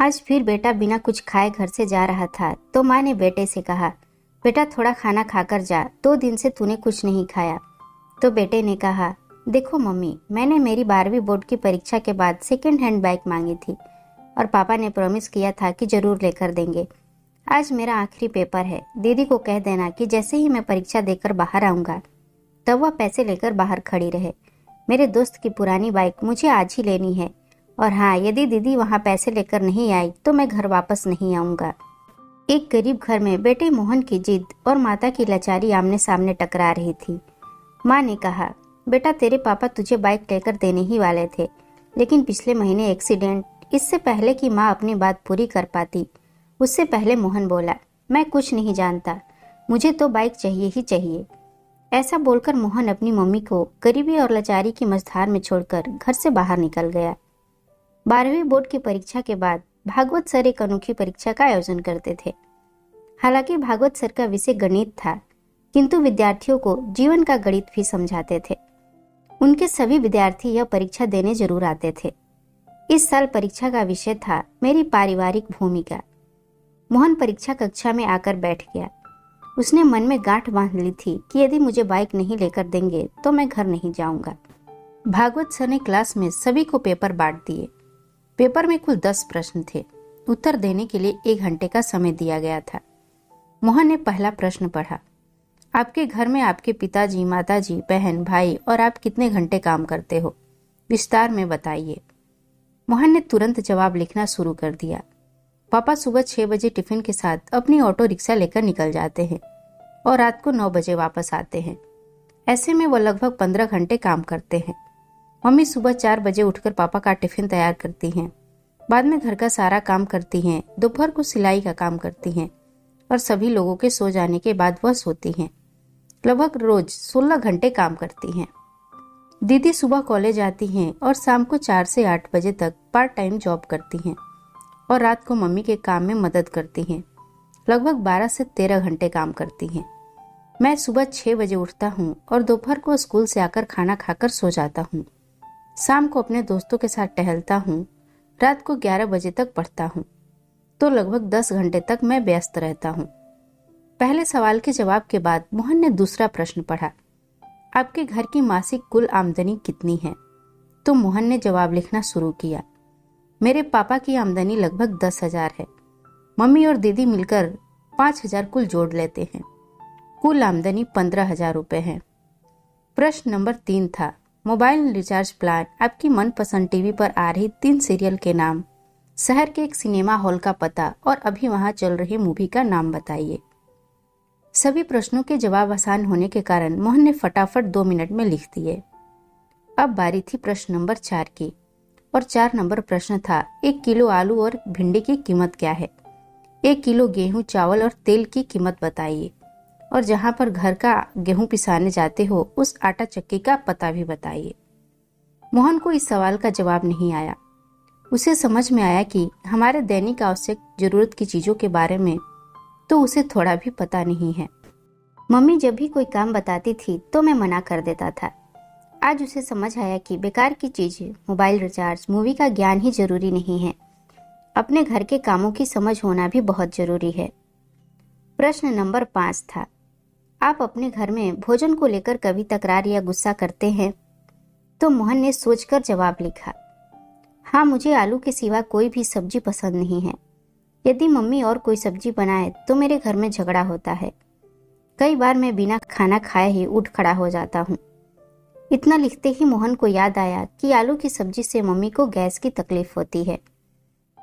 आज फिर बेटा बिना कुछ खाए घर से जा रहा था तो माँ ने बेटे से कहा, बेटा थोड़ा खाना खाकर जा, 2 दिन से तूने कुछ नहीं खाया। तो बेटे ने कहा, देखो मम्मी, मैंने मेरी 12वीं बोर्ड की परीक्षा के बाद सेकेंड हैंड बाइक मांगी थी और पापा ने प्रॉमिस किया था कि जरूर लेकर देंगे। आज मेरा आखिरी पेपर है, दीदी को कह देना कि जैसे ही मैं परीक्षा देकर बाहर आऊँगा तब वह पैसे लेकर बाहर खड़ी रहे। मेरे दोस्त की पुरानी बाइक मुझे आज ही लेनी है, और हाँ, यदि दीदी वहाँ पैसे लेकर नहीं आई तो मैं घर वापस नहीं आऊँगा। एक गरीब घर में बेटे मोहन की जिद और माता की लाचारी आमने सामने टकरा रही थी। माँ ने कहा, बेटा तेरे पापा तुझे बाइक लेकर देने ही वाले थे, लेकिन पिछले महीने एक्सीडेंट। इससे पहले कि माँ अपनी बात पूरी कर पाती, उससे पहले मोहन बोला, मैं कुछ नहीं जानता, मुझे तो बाइक चाहिए ही चाहिए। ऐसा बोलकर मोहन अपनी मम्मी को गरीबी और लाचारी की मझधार में छोड़कर घर से बाहर निकल गया। 12वीं बोर्ड की परीक्षा के बाद भागवत सर एक अनोखी परीक्षा का आयोजन करते थे। हालांकि भागवत सर का विषय गणित था, किंतु विद्यार्थियों को जीवन का गणित भी समझाते थे। उनके सभी विद्यार्थी यह परीक्षा देने जरूर आते थे। इस साल परीक्षा का विषय था मेरी पारिवारिक भूमिका। मोहन परीक्षा कक्षा में आकर बैठ गया। उसने मन में गांठ बांध ली थी कि यदि मुझे बाइक नहीं लेकर देंगे तो मैं घर नहीं जाऊंगा। भागवत सर ने क्लास में सभी को पेपर बांट दिए। पेपर में कुल 10 प्रश्न थे। उत्तर देने के लिए 1 घंटे का समय दिया गया था। मोहन ने पहला प्रश्न पढ़ा, आपके घर में आपके पिताजी, माताजी, बहन, भाई और आप कितने घंटे काम करते हो? विस्तार में बताइए। मोहन ने तुरंत जवाब लिखना शुरू कर दिया। पापा सुबह 6 बजे टिफिन के साथ अपनी ऑटो रिक्शा लेकर निकल जाते हैं और रात को 9 बजे वापस आते हैं। ऐसे में वो लगभग 15 घंटे काम करते हैं। मम्मी सुबह 4 बजे उठकर पापा का टिफिन तैयार करती हैं, बाद में घर का सारा काम करती हैं, दोपहर को सिलाई का काम करती हैं और सभी लोगों के सो जाने के बाद वह सोती हैं। लगभग रोज 16 घंटे काम करती हैं। दीदी सुबह कॉलेज आती हैं और शाम को 4 से 8 बजे तक पार्ट टाइम जॉब करती हैं और रात को मम्मी के काम में मदद करती हैं। लगभग 12 से 13 घंटे काम करती हैं। मैं सुबह 6 बजे उठता हूँ और दोपहर को स्कूल से आकर खाना खाकर सो जाता हूँ। शाम को अपने दोस्तों के साथ टहलता हूँ। रात को 11 बजे तक पढ़ता हूँ, तो लगभग 10 घंटे तक मैं व्यस्त रहता हूँ। पहले सवाल के जवाब के बाद मोहन ने दूसरा प्रश्न पढ़ा, आपके घर की मासिक कुल आमदनी कितनी है? तो मोहन ने जवाब लिखना शुरू किया, मेरे पापा की आमदनी लगभग 10,000 है। मम्मी और दीदी मिलकर 5,000 कुल जोड़ लेते हैं। कुल आमदनी 15,000 रुपए है। प्रश्न नंबर 3 था, मोबाइल रिचार्ज प्लान, आपकी मनपसंद टीवी पर आ रही 3 सीरियल के नाम, शहर के एक सिनेमा हॉल का पता और अभी वहां चल रही मूवी का नाम बताइए। सभी प्रश्नों के जवाब आसान होने के कारण मोहन ने फटाफट 2 मिनट में लिख दिए। अब बारी थी प्रश्न नंबर 4 की, और 4 नंबर प्रश्न था, 1 किलो आलू और भिंडी की कीमत क्या है? 1 किलो गेहूं, चावल और तेल की कीमत बताइए, और जहां पर घर का गेहूं पिसाने जाते हो उस आटा चक्की का पता भी बताइए। मोहन को इस सवाल का जवाब नहीं आया। उसे समझ में आया कि हमारे दैनिक आवश्यक जरूरत की चीजों के बारे में तो उसे थोड़ा भी पता नहीं है। मम्मी जब भी कोई काम बताती थी तो मैं मना कर देता था। आज उसे समझ आया कि बेकार की चीजें, मोबाइल रिचार्ज, मूवी का ज्ञान ही जरूरी नहीं है, अपने घर के कामों की समझ होना भी बहुत जरूरी है। प्रश्न नंबर 5 था, आप अपने घर में भोजन को लेकर कभी तकरार या गुस्सा करते हैं? तो मोहन ने सोचकर जवाब लिखा, हाँ, मुझे आलू के सिवा कोई भी सब्जी पसंद नहीं है। यदि मम्मी और कोई सब्जी बनाए तो मेरे घर में झगड़ा होता है। कई बार मैं बिना खाना खाए ही उठ खड़ा हो जाता हूँ। इतना लिखते ही मोहन को याद आया कि आलू की सब्जी से मम्मी को गैस की तकलीफ होती है,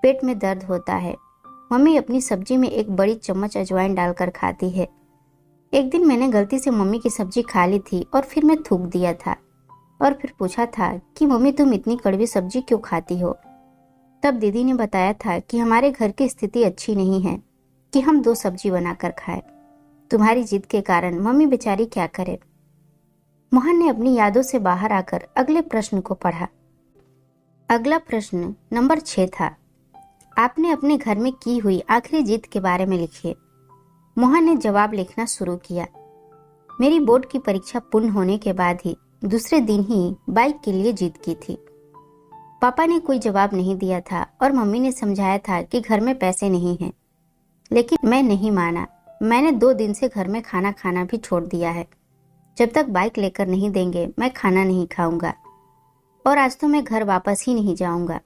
पेट में दर्द होता है। मम्मी अपनी सब्जी में एक बड़ी चम्मच अजवाइन डालकर खाती है। एक दिन मैंने गलती से मम्मी की सब्जी खा ली थी और फिर मैं थूक दिया था और फिर पूछा था कि मम्मी तुम इतनी कड़वी सब्जी क्यों खाती हो? तब दीदी ने बताया था कि हमारे घर की स्थिति अच्छी नहीं है कि हम 2 सब्जी बनाकर खाएं। तुम्हारी जिद के कारण मम्मी बेचारी क्या करे। मोहन ने अपनी यादों से बाहर आकर अगले प्रश्न को पढ़ा। अगला प्रश्न नंबर 6 था, आपने अपने घर में की हुई आखिरी जिद के बारे में लिखिए। मोहन ने जवाब लिखना शुरू किया, मेरी बोर्ड की परीक्षा पूर्ण होने के बाद ही दूसरे दिन ही बाइक के लिए जिद की थी। पापा ने कोई जवाब नहीं दिया था और मम्मी ने समझाया था कि घर में पैसे नहीं हैं, लेकिन मैं नहीं माना। मैंने 2 दिन से घर में खाना खाना भी छोड़ दिया है। जब तक बाइक लेकर नहीं देंगे मैं खाना नहीं खाऊंगा और आज तो मैं घर वापस ही नहीं जाऊंगा।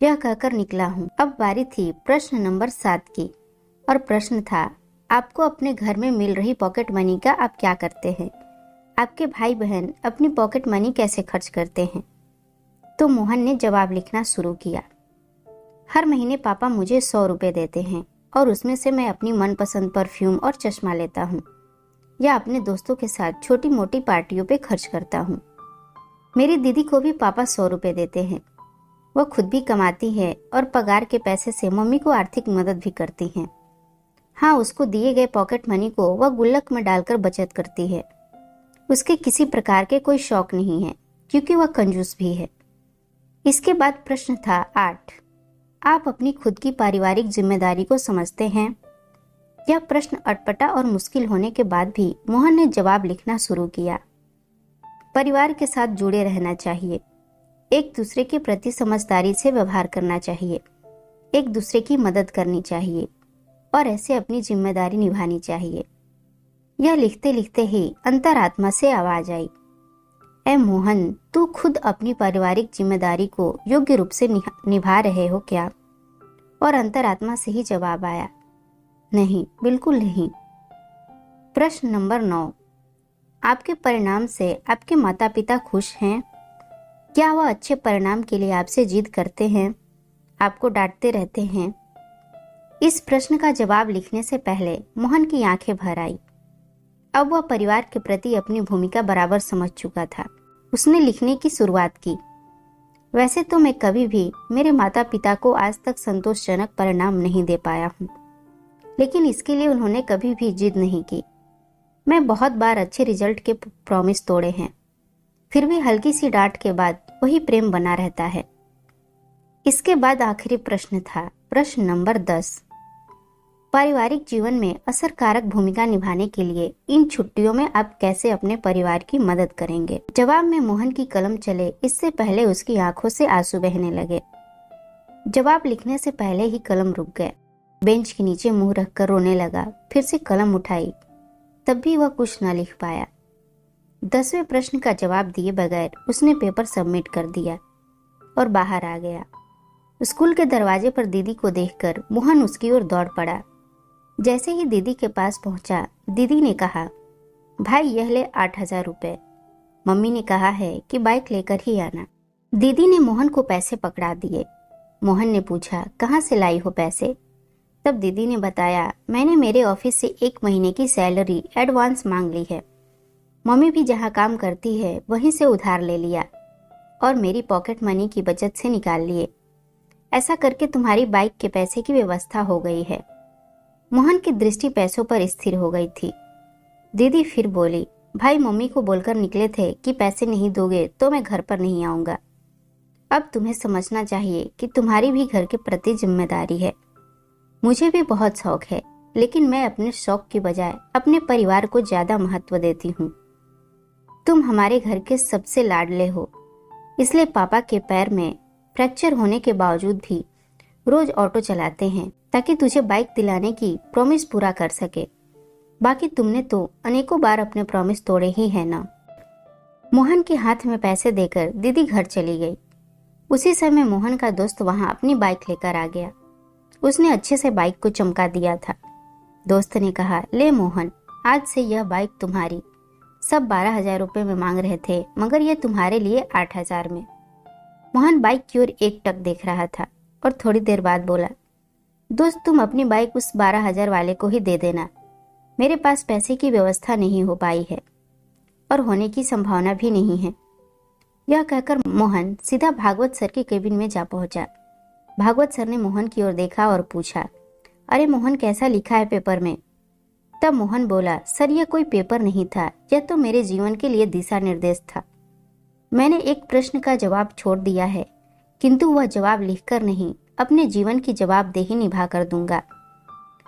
यह कहकर निकला हूँ। अब बारी थी प्रश्न नंबर 7 की और प्रश्न था, आपको अपने घर में मिल रही पॉकेट मनी का आप क्या करते हैं? आपके भाई बहन अपनी पॉकेट मनी कैसे खर्च करते हैं? तो मोहन ने जवाब लिखना शुरू किया। हर महीने पापा मुझे 100 रुपये देते हैं और उसमें से मैं अपनी मनपसंद परफ्यूम और चश्मा लेता हूँ या अपने दोस्तों के साथ छोटी मोटी पार्टियों पे खर्च करता हूँ। मेरी दीदी को भी पापा 100 रुपये देते हैं। वह खुद भी कमाती है और पगार के पैसे से मम्मी को आर्थिक मदद भी करती हैं। हाँ, उसको दिए गए पॉकेट मनी को वह गुल्लक में डालकर बचत करती है। उसके किसी प्रकार के कोई शौक नहीं है क्योंकि वह कंजूस भी है। इसके बाद प्रश्न था 8, आप अपनी खुद की पारिवारिक जिम्मेदारी को समझते हैं? यह प्रश्न अटपटा और मुश्किल होने के बाद भी मोहन ने जवाब लिखना शुरू किया। परिवार के साथ जुड़े रहना चाहिए, एक दूसरे के प्रति समझदारी से व्यवहार करना चाहिए, एक दूसरे की मदद करनी चाहिए और ऐसे अपनी जिम्मेदारी निभानी चाहिए। यह लिखते लिखते ही अंतरात्मा से आवाज आई, ए मोहन, तू खुद अपनी पारिवारिक जिम्मेदारी को योग्य रूप से निभा रहे हो क्या? और अंतरात्मा से ही जवाब आया, नहीं, बिल्कुल नहीं। प्रश्न नंबर 9, आपके परिणाम से आपके माता पिता खुश हैं? क्या वह अच्छे परिणाम के लिए आपसे जिद करते हैं, आपको डांटते रहते हैं? इस प्रश्न का जवाब लिखने से पहले मोहन की आंखें भर आई। अब वह परिवार के प्रति अपनी भूमिका बराबर समझ चुका था। उसने लिखने की शुरुआत की। वैसे तो मैं कभी भी मेरे माता पिता को आज तक संतोषजनक परिणाम नहीं दे पाया हूँ, लेकिन इसके लिए उन्होंने कभी भी जिद नहीं की। मैं बहुत बार अच्छे रिजल्ट के प्रॉमिस तोड़े हैं, फिर भी हल्की सी डांट के बाद वही प्रेम बना रहता है। इसके बाद आखिरी प्रश्न था प्रश्न नंबर 10, पारिवारिक जीवन में असरकारक भूमिका निभाने के लिए इन छुट्टियों में आप कैसे अपने परिवार की मदद करेंगे? जवाब में मोहन की कलम चले इससे पहले उसकी आंखों से आंसू बहने लगे। जवाब लिखने से पहले ही कलम रुक गया। बेंच के नीचे मुंह रखकर रोने लगा। फिर से कलम उठाई, तब भी वह कुछ न लिख पाया। 10वें प्रश्न का जवाब दिए बगैर उसने पेपर सबमिट कर दिया और बाहर आ गया। स्कूल के दरवाजे पर दीदी को देखकर मोहन उसकी ओर दौड़ पड़ा। जैसे ही दीदी के पास पहुंचा, दीदी ने कहा, भाई यह ले 8,000 रुपये। मम्मी ने कहा है कि बाइक लेकर ही आना। दीदी ने मोहन को पैसे पकड़ा दिए। मोहन ने पूछा, कहाँ से लाई हो पैसे? तब दीदी ने बताया, मैंने मेरे ऑफिस से 1 महीने की सैलरी एडवांस मांग ली है। मम्मी भी जहाँ काम करती है वहीं से उधार ले लिया और मेरी पॉकेट मनी की बचत से निकाल लिए। ऐसा करके तुम्हारी बाइक के पैसे की व्यवस्था हो गई है। मोहन की दृष्टि पैसों पर स्थिर हो गई थी। दीदी फिर बोली, भाई मम्मी को बोलकर निकले थे कि पैसे नहीं दोगे तो मैं घर पर नहीं आऊंगा। अब तुम्हें समझना चाहिए कि तुम्हारी भी घर के प्रति जिम्मेदारी है। मुझे भी बहुत शौक है, लेकिन मैं अपने शौक की बजाय अपने परिवार को ज्यादा महत्व देती हूँ। तुम हमारे घर के सबसे लाडले हो, इसलिए पापा के पैर में फ्रैक्चर होने के बावजूद भी रोज ऑटो चलाते हैं ताकि तुझे बाइक दिलाने की प्रॉमिस पूरा कर सके। बाकी तुमने तो अनेकों बार अपने प्रॉमिस तोड़े ही है ना। मोहन के हाथ में पैसे देकर दीदी घर चली गई। उसी समय मोहन का दोस्त वहां अपनी बाइक लेकर आ गया। उसने अच्छे से बाइक को चमका दिया था। दोस्त ने कहा, ले मोहन, आज से यह बाइक तुम्हारी। सब 12,000 रुपये में मांग रहे थे, मगर यह तुम्हारे लिए 8,000 में। मोहन बाइक की ओर एकटक देख रहा था और थोड़ी देर बाद बोला, दोस्त तुम अपनी बाइक उस 12,000 वाले को ही दे देना। मेरे पास पैसे की व्यवस्था नहीं हो पाई है और होने की संभावना भी नहीं है। यह कहकर मोहन सीधा भागवत सर के केबिन में जा पहुंचा। भागवत सर ने मोहन की ओर देखा और पूछा, अरे मोहन, कैसा लिखा है पेपर में? तब मोहन बोला, सर यह कोई पेपर नहीं था, यह तो मेरे जीवन के लिए दिशा निर्देश था। मैंने एक प्रश्न का जवाब छोड़ दिया है, किंतु वह जवाब लिखकर नहीं, अपने जीवन की जवाबदेही निभा कर दूंगा।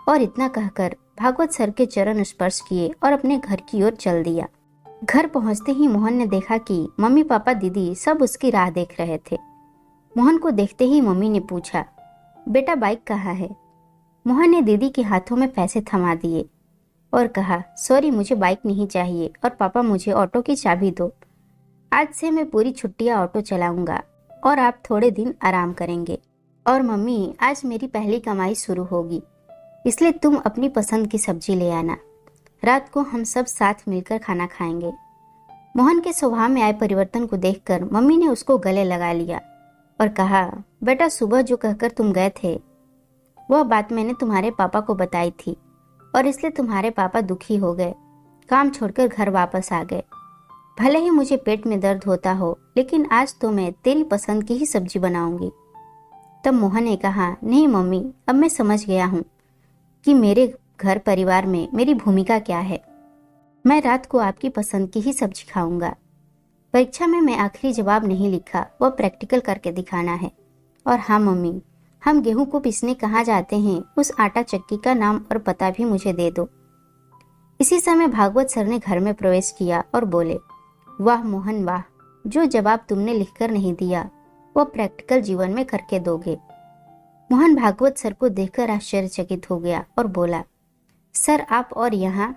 और इतना कहकर भागवत सर के चरण स्पर्श किए और अपने घर की ओर चल दिया। घर पहुंचते ही मोहन ने देखा कि मम्मी पापा दीदी सब उसकी राह देख रहे थे। मोहन को देखते ही मम्मी ने पूछा, बेटा बाइक कहाँ है? मोहन ने दीदी के हाथों में पैसे थमा दिए और कहा, सॉरी मुझे बाइक नहीं चाहिए और पापा मुझे ऑटो की चाबी दो। आज से मैं पूरी छुट्टियां ऑटो चलाऊंगा और आप थोड़े दिन आराम करेंगे। और मम्मी आज मेरी पहली कमाई शुरू होगी, इसलिए तुम अपनी पसंद की सब्जी ले आना। रात को हम सब साथ मिलकर खाना खाएंगे। मोहन के स्वभाव में आए परिवर्तन को देखकर मम्मी ने उसको गले लगा लिया और कहा, बेटा सुबह जो कहकर तुम गए थे वह बात मैंने तुम्हारे पापा को बताई थी और इसलिए तुम्हारे पापा दुखी हो गए, काम छोड़कर घर वापस आ गए। भले ही मुझे पेट में दर्द होता हो, लेकिन आज तो मैं तेरी पसंद की ही सब्जी बनाऊंगी। तब मोहन ने कहा, नहीं मम्मी, अब मैं समझ गया हूँ कि मेरे घर परिवार में मेरी भूमिका क्या है। मैं रात को आपकी पसंद की ही सब्जी खाऊंगा। परीक्षा में मैं आखिरी जवाब नहीं लिखा, वह प्रैक्टिकल करके दिखाना है। और हाँ मम्मी, हम गेहूं को पीसने कहाँ जाते हैं उस आटा चक्की का नाम और पता भी मुझे दे दो। इसी समय भागवत सर ने घर में प्रवेश किया और बोले, वाह मोहन वाह, जो जवाब तुमने लिखकर नहीं दिया वो प्रैक्टिकल जीवन में करके दोगे। मोहन भागवत सर को देखकर आश्चर्यचकित हो गया और बोला, सर आप और यहाँ?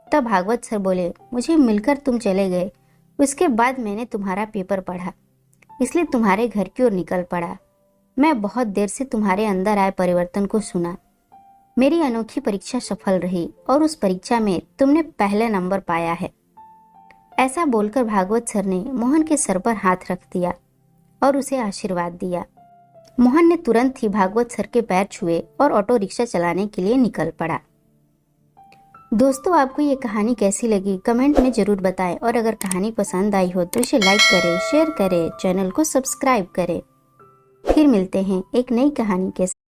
तब भागवत सर बोले, मुझे मिलकर तुम चले गए, उसके बाद मैंने तुम्हारा पेपर पढ़ा, इसलिए तुम्हारे घर की ओर निकल पड़ा। मैं बहुत देर से तुम्हारे अंदर आए परिवर्तन को सुना। मेरी अनोखी परीक्षा सफल रही और उस परीक्षा में तुमने पहले नंबर पाया है। ऐसा बोलकर भागवत सर ने मोहन के सर पर हाथ रख दिया और उसे आशीर्वाद दिया। मोहन ने तुरंत ही भागवत सर के पैर छुए और ऑटो रिक्शा चलाने के लिए निकल पड़ा। दोस्तों, आपको ये कहानी कैसी लगी कमेंट में जरूर बताएं और अगर कहानी पसंद आई हो तो इसे लाइक करें, शेयर करें, चैनल को सब्सक्राइब करें। फिर मिलते हैं एक नई कहानी के साथ।